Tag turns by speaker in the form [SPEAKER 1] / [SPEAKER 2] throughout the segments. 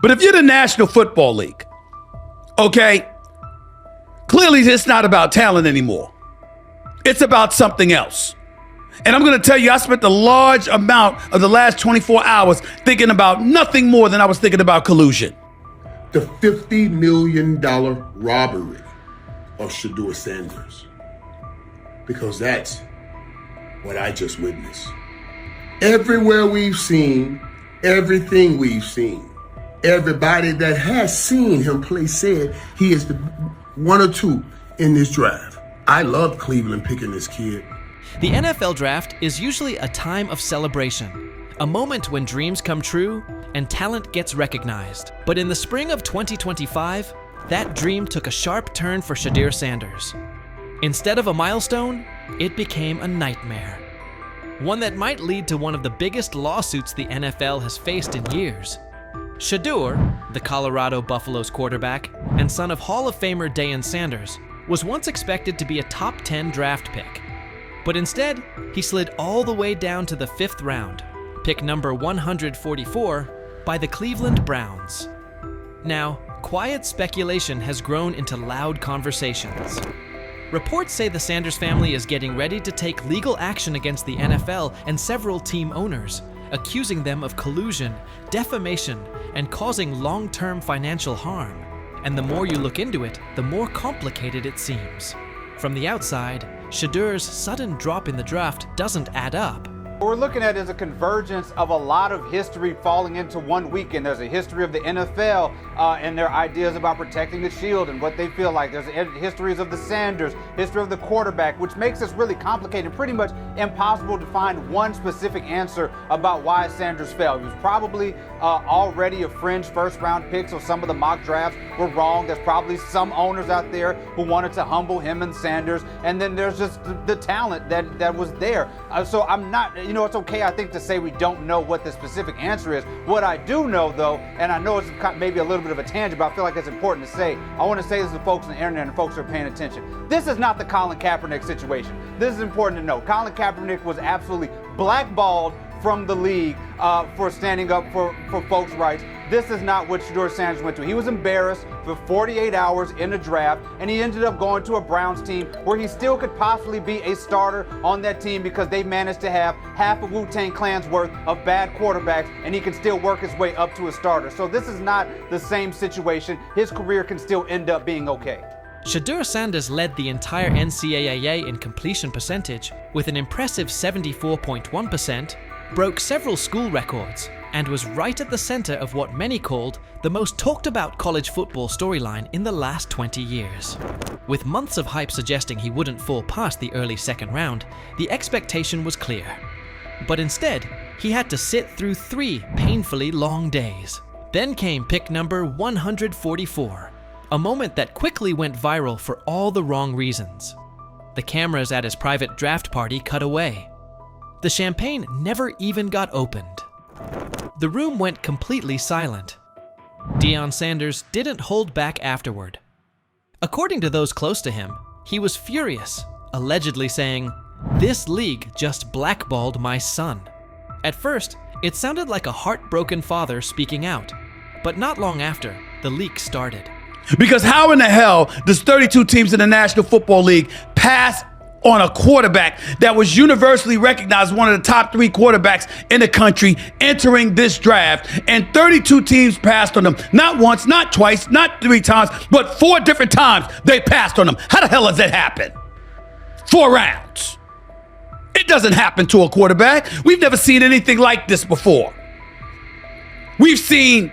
[SPEAKER 1] But if you're the National Football League, okay, clearly it's not about talent anymore. It's about something else. And I'm going to tell you, I spent a large amount of the last 24 hours thinking about nothing more than I was thinking about collusion.
[SPEAKER 2] The $50 million robbery of Shedeur Sanders. Because that's what I just witnessed. Everywhere we've seen, everything we've seen, everybody that has seen him play said he is the one or two in this draft. I love Cleveland picking this kid.
[SPEAKER 3] The NFL draft is usually a time of celebration, a moment when dreams come true and talent gets recognized. But in the spring of 2025, that dream took a sharp turn for Shedeur Sanders. Instead of a milestone, it became a nightmare. One that might lead to one of the biggest lawsuits the NFL has faced in years. Shedeur, the Colorado Buffaloes quarterback and son of Hall of Famer Deion Sanders, was once expected to be a top 10 draft pick. But instead, he slid all the way down to the 5th round, pick number 144, by the Cleveland Browns. Now, quiet speculation has grown into loud conversations. Reports say the Sanders family is getting ready to take legal action against the NFL and several team owners, accusing them of collusion, defamation, and causing long-term financial harm. And the more you look into it, the more complicated it seems. From the outside, Shedeur's sudden drop in the draft doesn't add up.
[SPEAKER 4] What we're looking at is a convergence of a lot of history falling into one weekend. There's a history of the NFL and their ideas about protecting the shield and what they feel like. There's histories of the Sanders, history of the quarterback, which makes this really complicated and pretty much impossible to find one specific answer about why Sanders fell. He was probably already a fringe first-round pick, so some of the mock drafts were wrong. There's probably some owners out there who wanted to humble him and Sanders, and then there's just the talent that was there. So I'm not, it's okay, I think, to say we don't know what the specific answer is. What I do know, though, and I know it's maybe a little bit of a tangent, but I feel like it's important to say, I want to say this to folks on the internet and folks who are paying attention. This is not the Colin Kaepernick situation. This is important to know. Colin Kaepernick was absolutely blackballed from the league for standing up for folks' rights. This is not what Shedeur Sanders went to. He was embarrassed for 48 hours in the draft, and he ended up going to a Browns team where he still could possibly be a starter on that team because they managed to have half of Wu-Tang Clan's worth of bad quarterbacks, and he can still work his way up to a starter. So this is not the same situation. His career can still end up being okay.
[SPEAKER 3] Shedeur Sanders led the entire NCAA in completion percentage with an impressive 74.1%, broke several school records, and was right at the center of what many called the most talked about college football storyline in the last 20 years. With months of hype suggesting he wouldn't fall past the early second round, the expectation was clear. But instead, he had to sit through 3 painfully long days. Then came pick number 144, a moment that quickly went viral for all the wrong reasons. The cameras at his private draft party cut away. The champagne never even got opened. The room went completely silent. Deion Sanders didn't hold back afterward. According to those close to him, he was furious, allegedly saying, "This league just blackballed my son." At first, it sounded like a heartbroken father speaking out, but not long after, the leak started.
[SPEAKER 1] Because how in the hell does 32 teams in the National Football League pass on a quarterback that was universally recognized one of the top 3 quarterbacks in the country entering this draft, and 32 teams passed on him? Not once, not twice, not 3 times, but 4 different times they passed on him. How the hell does that happen? 4 rounds. It doesn't happen to a quarterback. We've never seen anything like this before. We've seen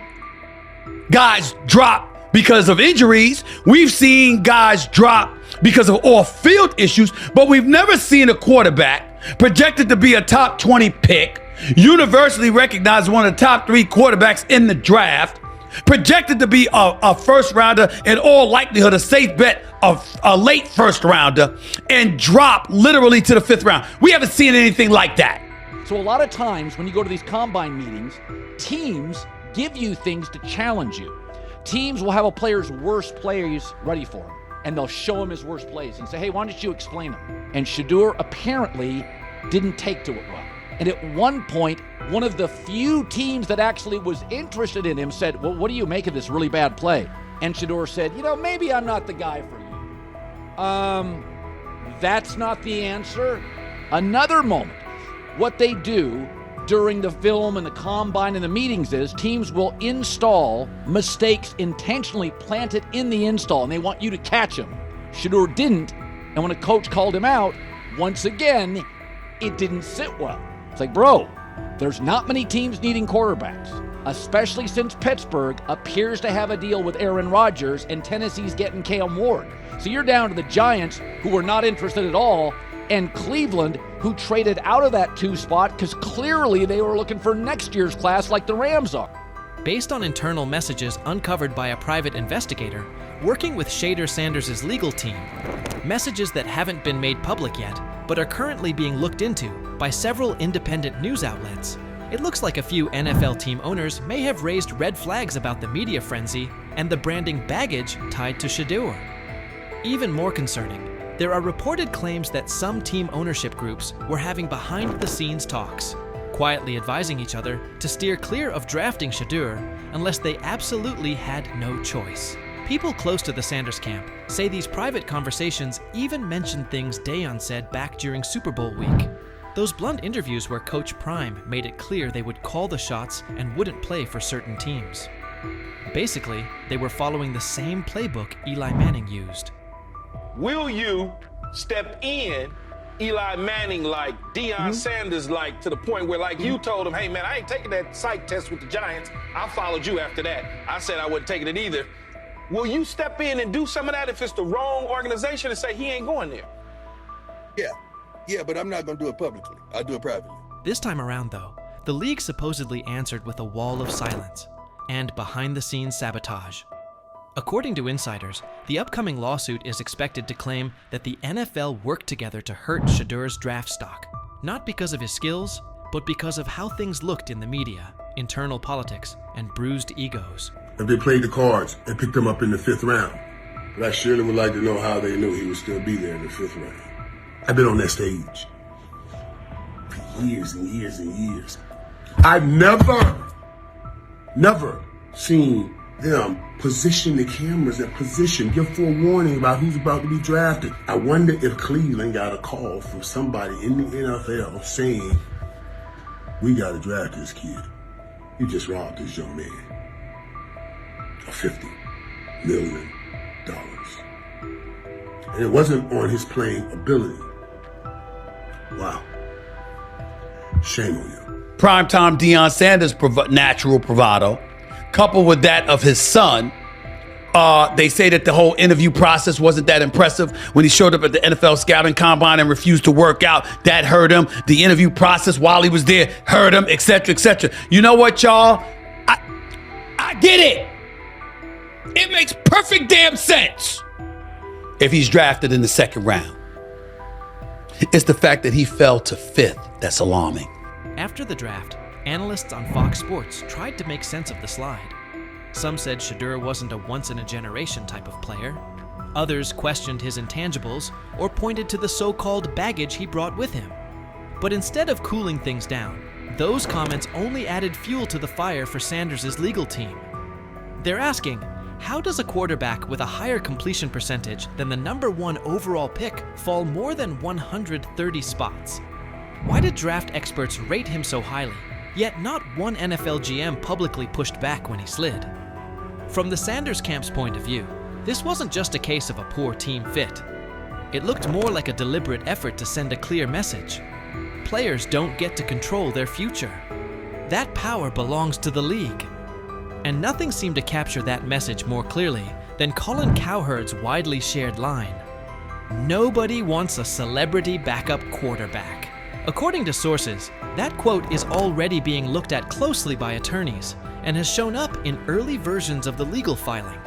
[SPEAKER 1] guys drop because of injuries. We've seen guys drop because of off-field issues, but we've never seen a quarterback projected to be a top 20 pick, universally recognized one of the top 3 quarterbacks in the draft, projected to be a first rounder, in all likelihood a safe bet of a late first rounder, and drop literally to the 5th round. We haven't seen anything like that.
[SPEAKER 5] So a lot of times when you go to these combine meetings, teams give you things to challenge you. Teams will have a player's worst plays ready for him, and they'll show him his worst plays and say, "Hey, why don't you explain them?" And Shedeur apparently didn't take to it well. And at one point, one of the few teams that actually was interested in him said, well, what do you make of this really bad play? And Shedeur said, maybe I'm not the guy for you. That's not the answer. Another moment. What they do during the film and the combine and the meetings is teams will install mistakes intentionally planted in the install, and they want you to catch them. Shedeur didn't, and when a coach called him out, once again, it didn't sit well. It's like, bro, there's not many teams needing quarterbacks, especially since Pittsburgh appears to have a deal with Aaron Rodgers and Tennessee's getting Cam Ward. So you're down to the Giants, who were not interested at all, and Cleveland, who traded out of that 2 spot because clearly they were looking for next year's class like the Rams are.
[SPEAKER 3] Based on internal messages uncovered by a private investigator working with Shedeur Sanders' legal team, messages that haven't been made public yet but are currently being looked into by several independent news outlets, it looks like a few NFL team owners may have raised red flags about the media frenzy and the branding baggage tied to Shedeur. Even more concerning, there are reported claims that some team ownership groups were having behind-the-scenes talks, quietly advising each other to steer clear of drafting Shedeur unless they absolutely had no choice. People close to the Sanders camp say these private conversations even mentioned things Deion said back during Super Bowl week. Those blunt interviews where Coach Prime made it clear they would call the shots and wouldn't play for certain teams. Basically, they were following the same playbook Eli Manning used.
[SPEAKER 6] Will you step in Eli Manning like, Deion Sanders like, to the point where like you told him, hey man, I ain't taking that psych test with the Giants. I followed you after that. I said I wasn't taking it either. Will you step in and do some of that if it's the wrong organization and say he ain't going there?
[SPEAKER 7] Yeah, but I'm not going to do it publicly. I'll do it privately.
[SPEAKER 3] This time around, though, the league supposedly answered with a wall of silence and behind-the-scenes sabotage. According to insiders, the upcoming lawsuit is expected to claim that the NFL worked together to hurt Shedeur's draft stock, not because of his skills, but because of how things looked in the media, internal politics, and bruised egos.
[SPEAKER 2] If they played the cards and picked him up in the 5th round, but I surely would like to know how they knew he would still be there in the 5th round. I've been on that stage for years and years and years. I've never seen them position the cameras in position, give forewarning about who's about to be drafted. I wonder if Cleveland got a call from somebody in the NFL saying, we got to draft this kid. You just robbed this young man of $50 million. And it wasn't on his playing ability. Wow. Shame on you.
[SPEAKER 1] Primetime Deion Sanders' natural bravado, coupled with that of his son. They say that the whole interview process wasn't that impressive when he showed up at the NFL scouting combine and refused to work out. That hurt him. The interview process while he was there hurt him, etc., etc. You know what, y'all? I get it. It makes perfect damn sense if he's drafted in the 2nd round. It's the fact that he fell to 5th that's alarming.
[SPEAKER 3] After the draft, analysts on Fox Sports tried to make sense of the slide. Some said Shedeur wasn't a once-in-a-generation type of player. Others questioned his intangibles or pointed to the so-called baggage he brought with him. But instead of cooling things down, those comments only added fuel to the fire for Sanders' legal team. They're asking, how does a quarterback with a higher completion percentage than the #1 overall pick fall more than 130 spots? Why did draft experts rate him so highly, yet not one NFL GM publicly pushed back when he slid? From the Sanders camp's point of view, this wasn't just a case of a poor team fit. It looked more like a deliberate effort to send a clear message. Players don't get to control their future. That power belongs to the league. And nothing seemed to capture that message more clearly than Colin Cowherd's widely shared line: "Nobody wants a celebrity backup quarterback." According to sources, that quote is already being looked at closely by attorneys and has shown up in early versions of the legal filing.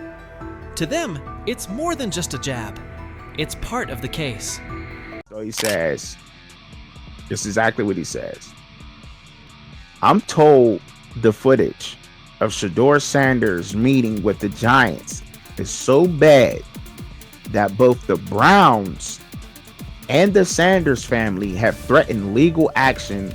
[SPEAKER 3] To them, it's more than just a jab. It's part of the case.
[SPEAKER 8] So he says, this is exactly what he says. I'm told the footage of Shedeur Sanders meeting with the Giants is so bad that both the Browns and the Sanders family have threatened legal action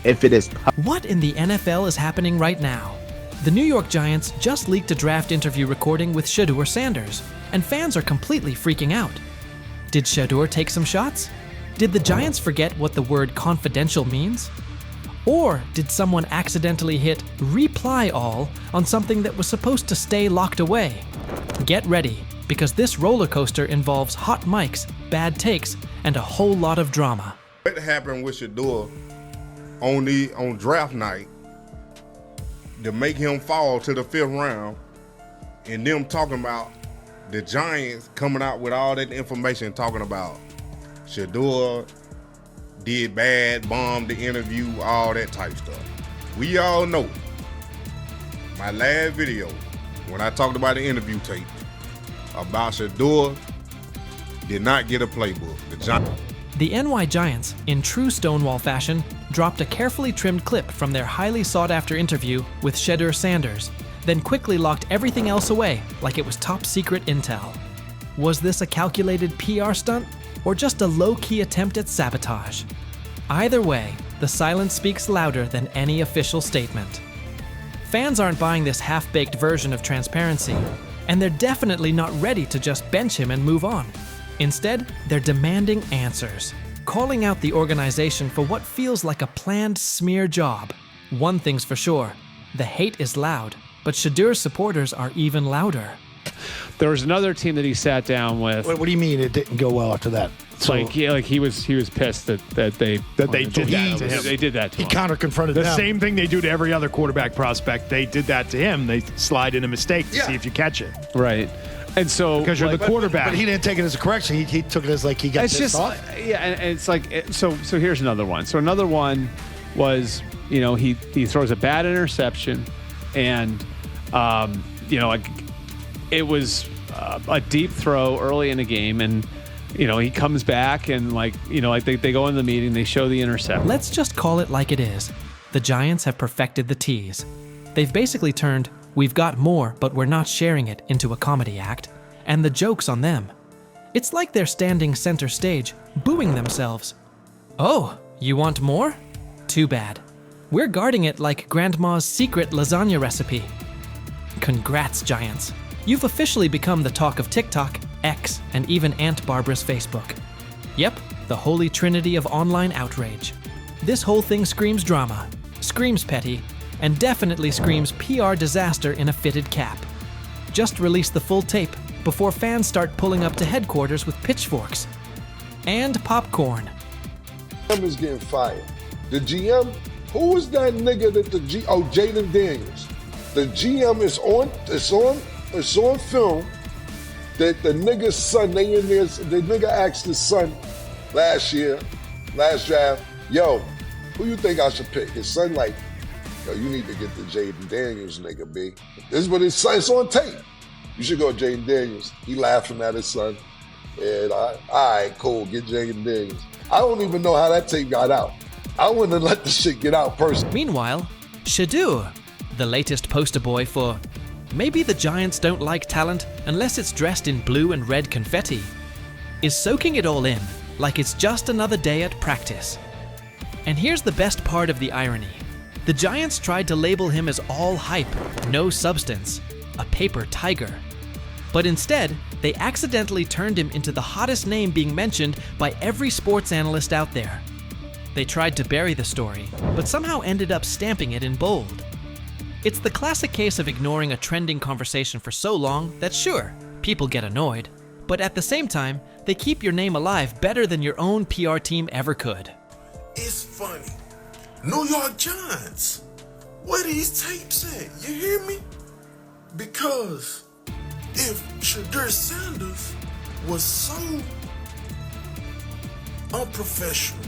[SPEAKER 8] if it is
[SPEAKER 3] What in the NFL is happening right now? The New York Giants just leaked a draft interview recording with Shedeur Sanders, and fans are completely freaking out. Did Shedeur take some shots? Did the Giants forget what the word confidential means? Or did someone accidentally hit reply all on something that was supposed to stay locked away? Get ready, because this roller coaster involves hot mics, bad takes, and a whole lot of drama.
[SPEAKER 9] What happened with Shedeur on draft night to make him fall to the 5th round, and them talking about the Giants coming out with all that information talking about Shedeur did bad, bombed the interview, all that type stuff. We all know my last video when I talked about the interview tape about Shedeur did not get a playbook.
[SPEAKER 3] The NY Giants, in true Stonewall fashion, dropped a carefully trimmed clip from their highly sought-after interview with Shedeur Sanders, then quickly locked everything else away like it was top-secret intel. Was this a calculated PR stunt, or just a low-key attempt at sabotage? Either way, the silence speaks louder than any official statement. Fans aren't buying this half-baked version of transparency, and they're definitely not ready to just bench him and move on. Instead, they're demanding answers, calling out the organization for what feels like a planned smear job. One thing's for sure, the hate is loud, but Shedeur's supporters are even louder.
[SPEAKER 10] There was another team that he sat down with.
[SPEAKER 11] What do you mean it didn't go well after that?
[SPEAKER 10] So, he was pissed that they
[SPEAKER 11] did that to him.
[SPEAKER 10] They did that to him.
[SPEAKER 11] He counter-confronted
[SPEAKER 12] the
[SPEAKER 11] them.
[SPEAKER 12] same thing they do to every other quarterback prospect. They did that to him. They slide in a mistake to see if you catch it.
[SPEAKER 10] Right. And so
[SPEAKER 12] because you're the quarterback.
[SPEAKER 11] But he didn't take it as a correction. He took it as like he got pissed off.
[SPEAKER 10] Yeah, and it's like so here's another one. So another one was, he throws a bad interception, and it was a deep throw early in the game, and he comes back and they go in the meeting, they show the interception.
[SPEAKER 3] Let's just call it like it is. The Giants have perfected the tease. They've basically turned "we've got more, but we're not sharing it" into a comedy act, and the joke's on them. It's like they're standing center stage, booing themselves. Oh, you want more? Too bad. We're guarding it like Grandma's secret lasagna recipe. Congrats, Giants. You've officially become the talk of TikTok, X, and even Aunt Barbara's Facebook. Yep, the holy trinity of online outrage. This whole thing screams drama, screams petty, and definitely screams PR disaster in a fitted cap. Just release the full tape before fans start pulling up to headquarters with pitchforks. And popcorn.
[SPEAKER 13] GM is getting fired. The GM, who is that nigga that Jaden Daniels. The GM is on film that the nigga's son, the nigga asked his son last draft, yo, who you think I should pick? His son like, yo, you need to get the Jaden Daniels nigga, B. This is what his son, it's on tape. You should go Jaden Daniels. He laughing at his son. And all right, cool, get Jaden Daniels. I don't even know how that tape got out. I wouldn't have let the shit get out personally.
[SPEAKER 3] Meanwhile, Shedeur, the latest poster boy for maybe the Giants don't like talent unless it's dressed in blue and red confetti, is soaking it all in like it's just another day at practice. And here's the best part of the irony. The Giants tried to label him as all hype, no substance, a paper tiger. But instead, they accidentally turned him into the hottest name being mentioned by every sports analyst out there. They tried to bury the story, but somehow ended up stamping it in bold. It's the classic case of ignoring a trending conversation for so long that sure, people get annoyed, but at the same time, they keep your name alive better than your own PR team ever could.
[SPEAKER 14] It's funny. New York Giants, where these tapes at? You hear me? Because if Shedeur Sanders was so unprofessional,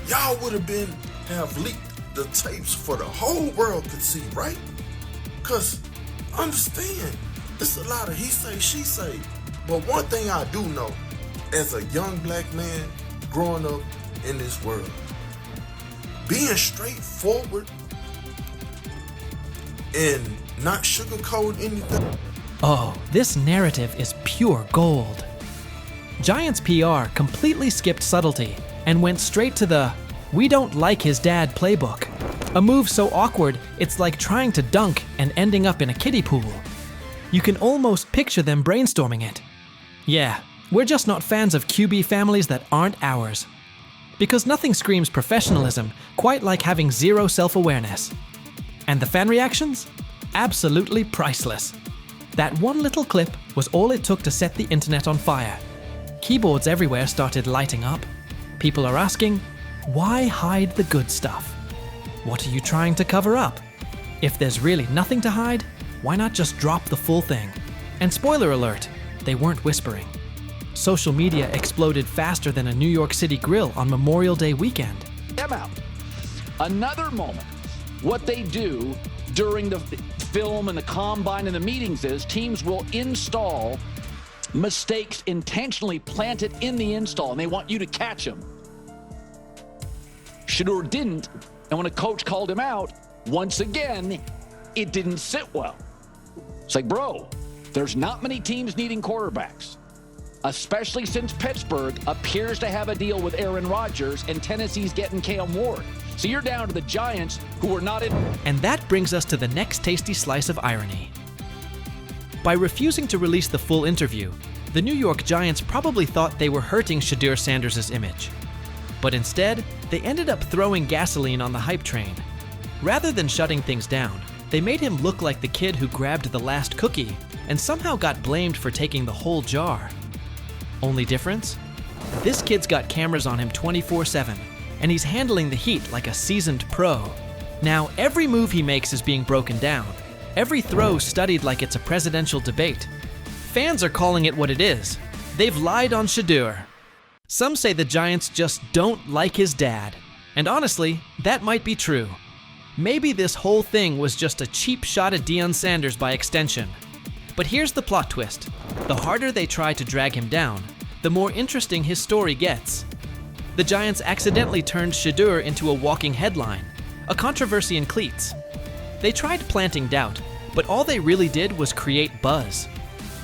[SPEAKER 14] y'all would have leaked the tapes for the whole world could see, right? Cause understand, it's a lot of he say, she say. But one thing I do know, as a young black man growing up in this world, being straightforward and not sugarcoat anything.
[SPEAKER 3] Oh, this narrative is pure gold. Giants PR completely skipped subtlety and went straight to the "We don't like his dad" playbook. A move so awkward, it's like trying to dunk and ending up in a kiddie pool. You can almost picture them brainstorming it. Yeah, we're just not fans of QB families that aren't ours. Because nothing screams professionalism quite like having zero self-awareness. And the fan reactions? Absolutely priceless. That one little clip was all it took to set the internet on fire. Keyboards everywhere started lighting up. People are asking, why hide the good stuff? What are you trying to cover up? If there's really nothing to hide, why not just drop the full thing? And spoiler alert, they weren't whispering. Social media exploded faster than a New York City grill on Memorial Day weekend.
[SPEAKER 5] Them out. Another moment. What they do during the film and the combine and the meetings is teams will install mistakes intentionally planted in the install, and they want you to catch them. Shedeur didn't, and when a coach called him out, once again, it didn't sit well. It's like, bro, there's not many teams needing quarterbacks, especially since Pittsburgh appears to have a deal with Aaron Rodgers and Tennessee's getting Cam Ward. So you're down to the Giants, who are not in.
[SPEAKER 3] And that brings us to the next tasty slice of irony. By refusing to release the full interview, the New York Giants probably thought they were hurting Shedeur Sanders' image. But instead, they ended up throwing gasoline on the hype train. Rather than shutting things down, they made him look like the kid who grabbed the last cookie and somehow got blamed for taking the whole jar. Only difference? This kid's got cameras on him 24/7, and he's handling the heat like a seasoned pro. Now, every move he makes is being broken down, every throw studied like it's a presidential debate. Fans are calling it what it is. They've lied on Shedeur. Some say the Giants just don't like his dad. And honestly, that might be true. Maybe this whole thing was just a cheap shot at Deion Sanders by extension. But here's the plot twist. The harder they try to drag him down, the more interesting his story gets. The Giants accidentally turned Shedeur into a walking headline, a controversy in cleats. They tried planting doubt, but all they really did was create buzz.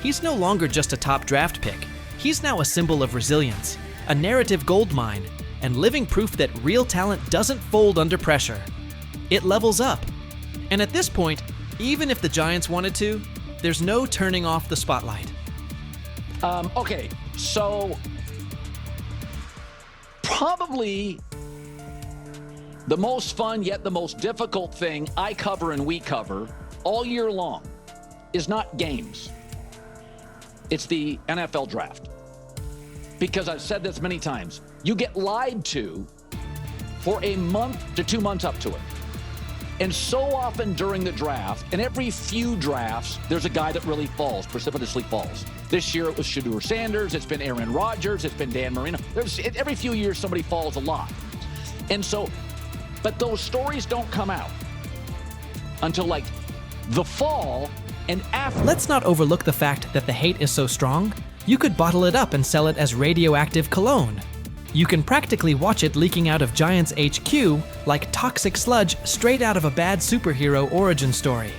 [SPEAKER 3] He's no longer just a top draft pick. He's now a symbol of resilience, a narrative goldmine, and living proof that real talent doesn't fold under pressure. It levels up. And at this point, even if the Giants wanted to, there's no turning off the spotlight.
[SPEAKER 5] Okay, so probably the most fun yet the most difficult thing I cover and we cover all year long is not games. It's the NFL draft. Because I've said this many times, you get lied to for a month to 2 months up to it. And so often during the draft, and every few drafts, there's a guy that really falls, precipitously falls. This year it was Shedeur Sanders, it's been Aaron Rodgers, it's been Dan Marino. Every few years somebody falls a lot. And so, but those stories don't come out until like the fall and after.
[SPEAKER 3] Let's not overlook the fact that the hate is so strong, you could bottle it up and sell it as radioactive cologne. You can practically watch it leaking out of Giants HQ like toxic sludge straight out of a bad superhero origin story.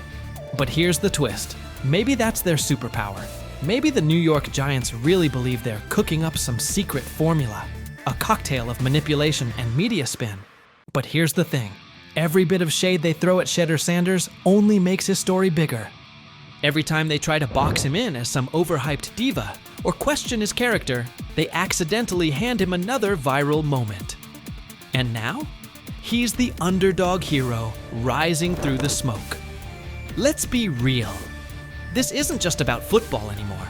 [SPEAKER 3] But here's the twist. Maybe that's their superpower. Maybe the New York Giants really believe they're cooking up some secret formula, a cocktail of manipulation and media spin. But here's the thing. Every bit of shade they throw at Shedeur Sanders only makes his story bigger. Every time they try to box him in as some overhyped diva or question his character, they accidentally hand him another viral moment. And now, he's the underdog hero rising through the smoke. Let's be real. This isn't just about football anymore.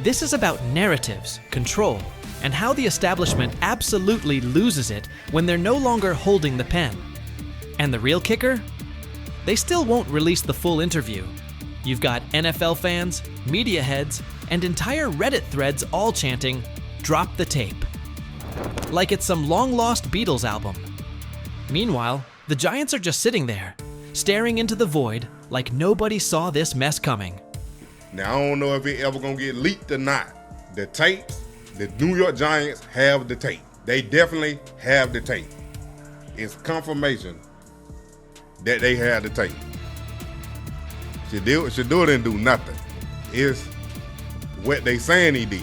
[SPEAKER 3] This is about narratives, control, and how the establishment absolutely loses it when they're no longer holding the pen. And the real kicker? They still won't release the full interview. You've got NFL fans, media heads, and entire Reddit threads all chanting, "Drop the tape." Like it's some long-lost Beatles album. Meanwhile, the Giants are just sitting there, staring into the void like nobody saw this mess coming.
[SPEAKER 9] Now, I don't know if it ever gonna get leaked or not. The tapes, the New York Giants have the tape. They definitely have the tape. It's confirmation that they have the tape. Shedeur didn't do nothing. It's what they saying he did.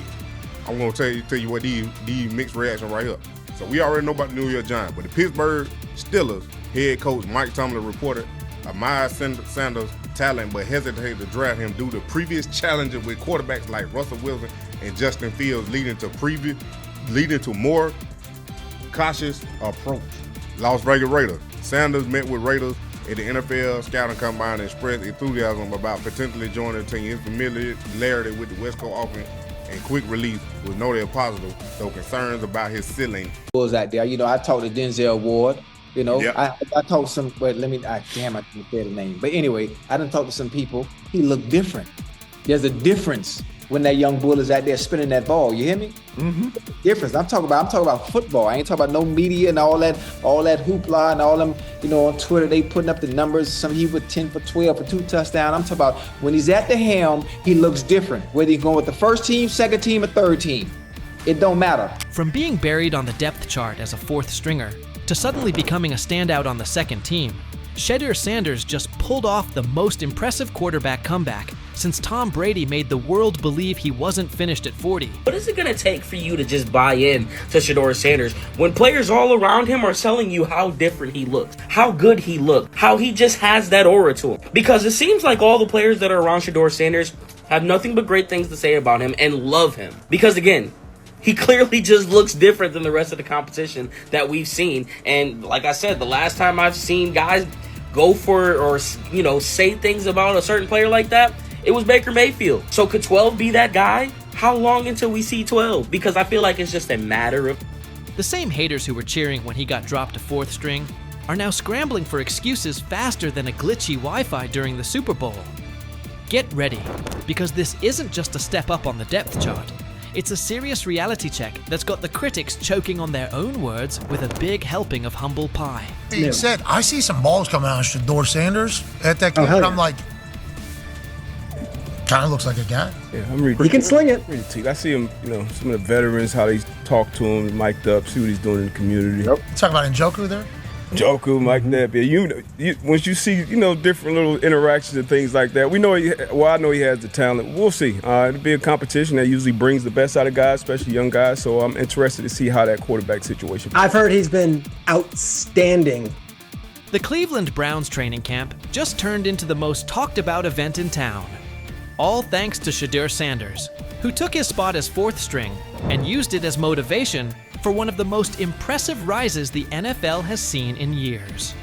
[SPEAKER 9] I'm gonna tell you what these mixed reactions right here. So we already know about the New York Giants. But the Pittsburgh Steelers head coach Mike Tomlin reported Miles Sanders' talent, but hesitated to draft him due to previous challenges with quarterbacks like Russell Wilson and Justin Fields, leading to more cautious approach. Las Vegas Raiders. Sanders met with Raiders at the NFL scouting combine and expressed enthusiasm about potentially joining the team. His familiarity with the West Coast offense and quick release was noted positive, though concerns about his ceiling.
[SPEAKER 15] Was out there, I talked to Denzel Ward.
[SPEAKER 9] Yep.
[SPEAKER 15] I talked to some, but I can't say the name. But anyway, I done talked to some people. He looked different. There's a difference when that young bull is out there spinning that ball. You hear me? Mm-hmm. Difference. I'm talking about football. I ain't talking about no media and all that hoopla and all them, on Twitter, they putting up the numbers. Some he with 10 for 12 for 2 touchdowns. I'm talking about when he's at the helm, he looks different. Whether he's going with the first team, second team, or third team. It don't matter.
[SPEAKER 3] From being buried on the depth chart as a fourth stringer to suddenly becoming a standout on the second team, Shedeur Sanders just pulled off the most impressive quarterback comeback since Tom Brady made the world believe he wasn't finished at 40.
[SPEAKER 16] What is it going to take for you to just buy in to Shedeur Sanders when players all around him are telling you how different he looks, how good he looked, how he just has that aura to him? Because it seems like all the players that are around Shedeur Sanders have nothing but great things to say about him and love him. Because again, he clearly just looks different than the rest of the competition that we've seen. And like I said, the last time I've seen guys go for or say things about a certain player like that, it was Baker Mayfield. So could 12 be that guy? How long until we see 12? Because I feel like it's just a matter of...
[SPEAKER 3] The same haters who were cheering when he got dropped to fourth string are now scrambling for excuses faster than a glitchy Wi-Fi during the Super Bowl. Get ready, because this isn't just a step up on the depth chart. It's a serious reality check that's got the critics choking on their own words with a big helping of humble pie.
[SPEAKER 17] Being said, I see some balls coming out of Shedeur Sanders at that game, and I'm like, kind of looks like a guy.
[SPEAKER 18] Yeah, I'm reading.
[SPEAKER 19] He can sling it.
[SPEAKER 18] I see him, some of the veterans, how they talk to him, mic'd up, see what he's doing in the community.
[SPEAKER 17] Yep. Talking about Njoku there?
[SPEAKER 18] Njoku, mic'd up. Yeah, once you see, different little interactions and things like that, I know he has the talent. We'll see. It'll be a competition that usually brings the best out of guys, especially young guys. So I'm interested to see how that quarterback situation.
[SPEAKER 19] I've heard he's been outstanding.
[SPEAKER 3] The Cleveland Browns training camp just turned into the most talked about event in town. All thanks to Shedeur Sanders, who took his spot as fourth string and used it as motivation for one of the most impressive rises the NFL has seen in years.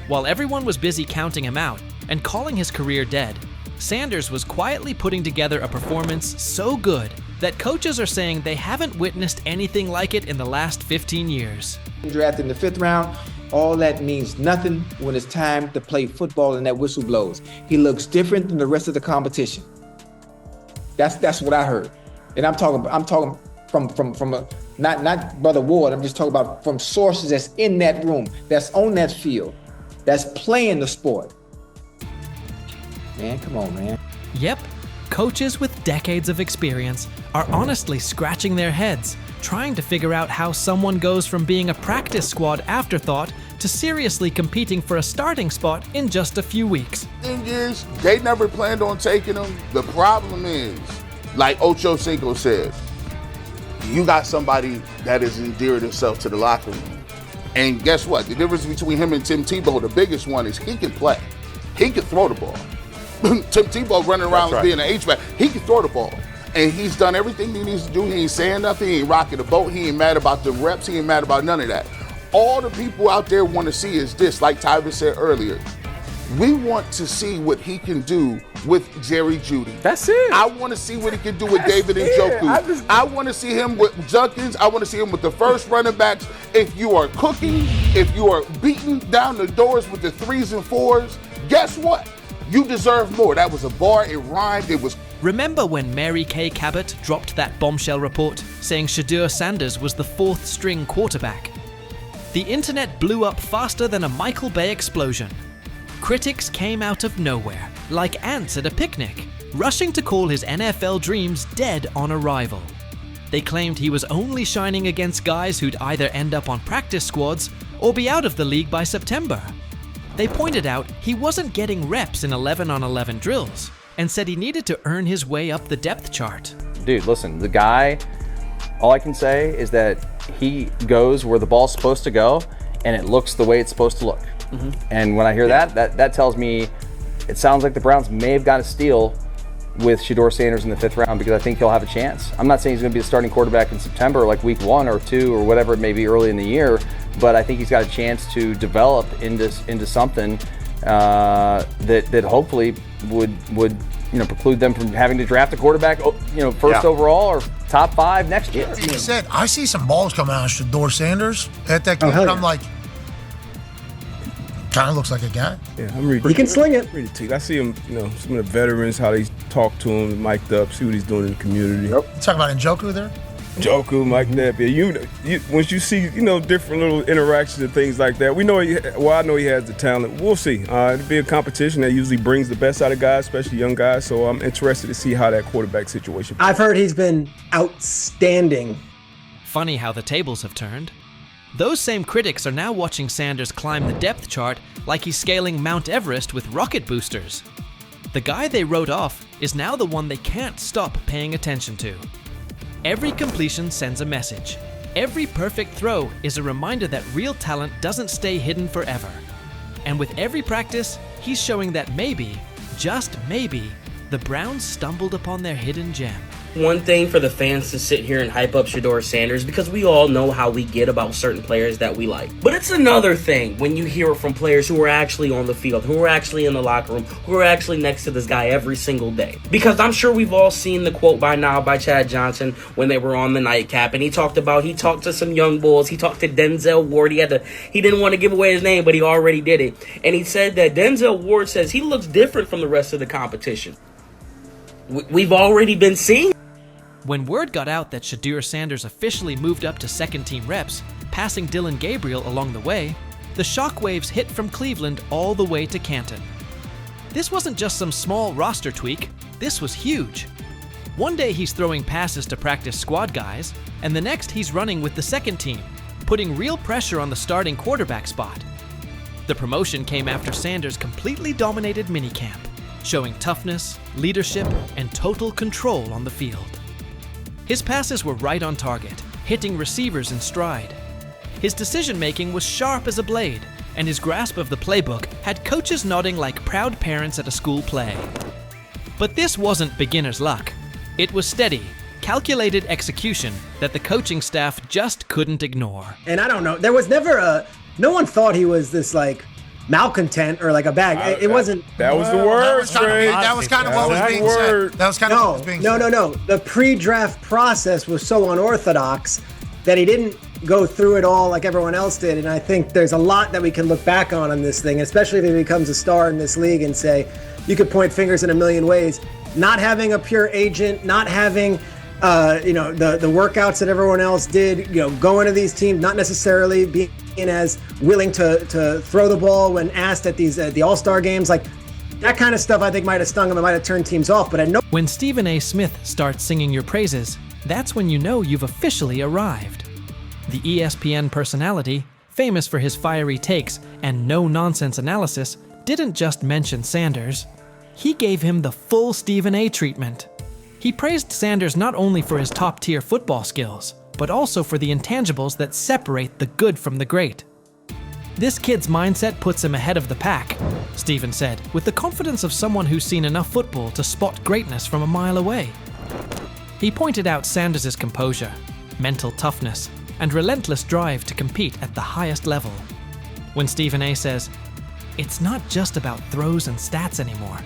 [SPEAKER 3] While everyone was busy counting him out and calling his career dead, Sanders was quietly putting together a performance so good that coaches are saying they haven't witnessed anything like it in the last 15 years.
[SPEAKER 15] Drafted in the 5th round, all that means nothing when it's time to play football and that whistle blows. He looks different than the rest of the competition. That's what I heard. And I'm talking from not Brother Ward, I'm just talking about from sources that's in that room, that's on that field, that's playing the sport. Man, come on, man.
[SPEAKER 3] Yep, coaches with decades of experience are honestly scratching their heads, trying to figure out how someone goes from being a practice squad afterthought to seriously competing for a starting spot in just a few weeks.
[SPEAKER 20] Thing is, they never planned on taking him. The problem is, like Ocho Cinco said, you got somebody that has endeared himself to the locker room. And guess what? The difference between him and Tim Tebow, the biggest one, is he can play. He can throw the ball. Tim Tebow running around being an H-back, he can throw the ball. And he's done everything he needs to do. He ain't saying nothing. He ain't rocking the boat. He ain't mad about the reps. He ain't mad about none of that. All the people out there want to see is this, like Tyver said earlier. We want to see what he can do with Jerry Jeudy.
[SPEAKER 19] That's it.
[SPEAKER 20] I want to see what he can do with David Njoku. I want to see him with Junkins. I want to see him with the first running backs. If you are cooking, if you are beating down the doors with the 3s and 4s, guess what? You deserve more. That was a bar. It rhymed. It was.
[SPEAKER 3] Remember when Mary Kay Cabot dropped that bombshell report saying Shedeur Sanders was the 4th string quarterback? The internet blew up faster than a Michael Bay explosion. Critics came out of nowhere, like ants at a picnic, rushing to call his NFL dreams dead on arrival. They claimed he was only shining against guys who'd either end up on practice squads or be out of the league by September. They pointed out he wasn't getting reps in 11-on-11 drills and said he needed to earn his way up the depth chart.
[SPEAKER 21] Dude, listen, the guy, all I can say is that he goes where the ball's supposed to go, and it looks the way it's supposed to look. And when I hear that tells me it sounds like the Browns may have got a steal with Shedeur Sanders in the 5th round, because I think he'll have a chance. I'm not saying he's going to be the starting quarterback in September, like week 1 or 2 or whatever it may be early in the year, but I think he's got a chance to develop into something that hopefully would preclude them from having to draft a quarterback first overall or top 5 next year.
[SPEAKER 17] Like you said, I see some balls coming out of Shedeur Sanders at that game, and I'm like, kind of looks like a guy.
[SPEAKER 18] Yeah, I'm reading.
[SPEAKER 19] He can sling it.
[SPEAKER 18] I see him, some of the veterans, how they talk to him, mic'd up, see what he's doing in the community.
[SPEAKER 17] You talking about Njoku there?
[SPEAKER 18] Njoku, Mike Napier. Once you see, different little interactions and things like that, I know he has the talent. We'll see. It'll be a competition that usually brings the best out of guys, especially young guys. So I'm interested to see how that quarterback situation.
[SPEAKER 19] I've heard he's been outstanding.
[SPEAKER 3] Funny how the tables have turned. Those same critics are now watching Sanders climb the depth chart like he's scaling Mount Everest with rocket boosters. The guy they wrote off is now the one they can't stop paying attention to. Every completion sends a message. Every perfect throw is a reminder that real talent doesn't stay hidden forever. And with every practice, he's showing that maybe, just maybe, the Browns stumbled upon their hidden gem.
[SPEAKER 16] One thing for the fans to sit here and hype up Shedeur Sanders, because we all know how we get about certain players that we like. But it's another thing when you hear it from players who are actually on the field, who are actually in the locker room, who are actually next to this guy every single day. Because I'm sure we've all seen the quote by now by Chad Johnson when they were on the nightcap, and he talked to some young bulls. He talked to Denzel Ward. He didn't want to give away his name, but he already did it. And he said that Denzel Ward says he looks different from the rest of the competition. We've already been seeing.
[SPEAKER 3] When word got out that Shedeur Sanders officially moved up to second-team reps, passing Dillon Gabriel along the way, the shockwaves hit from Cleveland all the way to Canton. This wasn't just some small roster tweak, this was huge. One day he's throwing passes to practice squad guys, and the next he's running with the second team, putting real pressure on the starting quarterback spot. The promotion came after Sanders completely dominated minicamp, showing toughness, leadership, and total control on the field. His passes were right on target, hitting receivers in stride. His decision-making was sharp as a blade, and his grasp of the playbook had coaches nodding like proud parents at a school play. But this wasn't beginner's luck. It was steady, calculated execution that the coaching staff just couldn't ignore.
[SPEAKER 19] And I don't know, there was never no one thought he was this malcontent or like a bag. It wasn't.
[SPEAKER 18] That was the word,
[SPEAKER 17] That was kind of what was being said. That was kind of what was being said.
[SPEAKER 19] No. The pre-draft process was so unorthodox that he didn't go through it all like everyone else did. And I think there's a lot that we can look back on this thing, especially if he becomes a star in this league and say, you could point fingers in a million ways. Not having a pure agent, not having the workouts that everyone else did, going to these teams, not necessarily being as willing to throw the ball when asked at the All-Star games, like that kind of stuff I think might have stung him and might have turned teams off. But I know
[SPEAKER 3] when Stephen A. Smith starts singing your praises, that's when you know you've officially arrived. The ESPN personality, famous for his fiery takes and no-nonsense analysis, didn't just mention Sanders. He gave him the full Stephen A. treatment. He praised Sanders not only for his top-tier football skills, but also for the intangibles that separate the good from the great. This kid's mindset puts him ahead of the pack, Stephen said, with the confidence of someone who's seen enough football to spot greatness from a mile away. He pointed out Sanders' composure, mental toughness, and relentless drive to compete at the highest level. When Stephen A. says, "It's not just about throws and stats anymore,"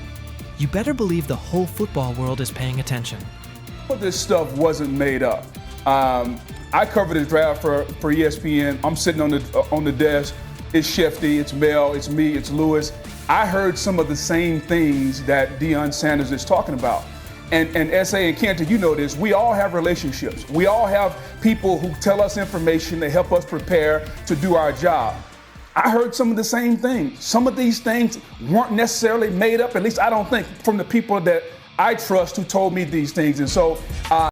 [SPEAKER 3] you better believe the whole football world is paying attention.
[SPEAKER 22] This stuff wasn't made up. I covered the draft for ESPN. I'm sitting on the desk. It's Shefty, it's Mel, it's me, it's Lewis. I heard some of the same things that Deion Sanders is talking about. And S.A. and Cantor, you know this, we all have relationships. We all have people who tell us information, they help us prepare to do our job. I heard some of the same things. Some of these things weren't necessarily made up, at least I don't think, from the people that I trust who told me these things. And so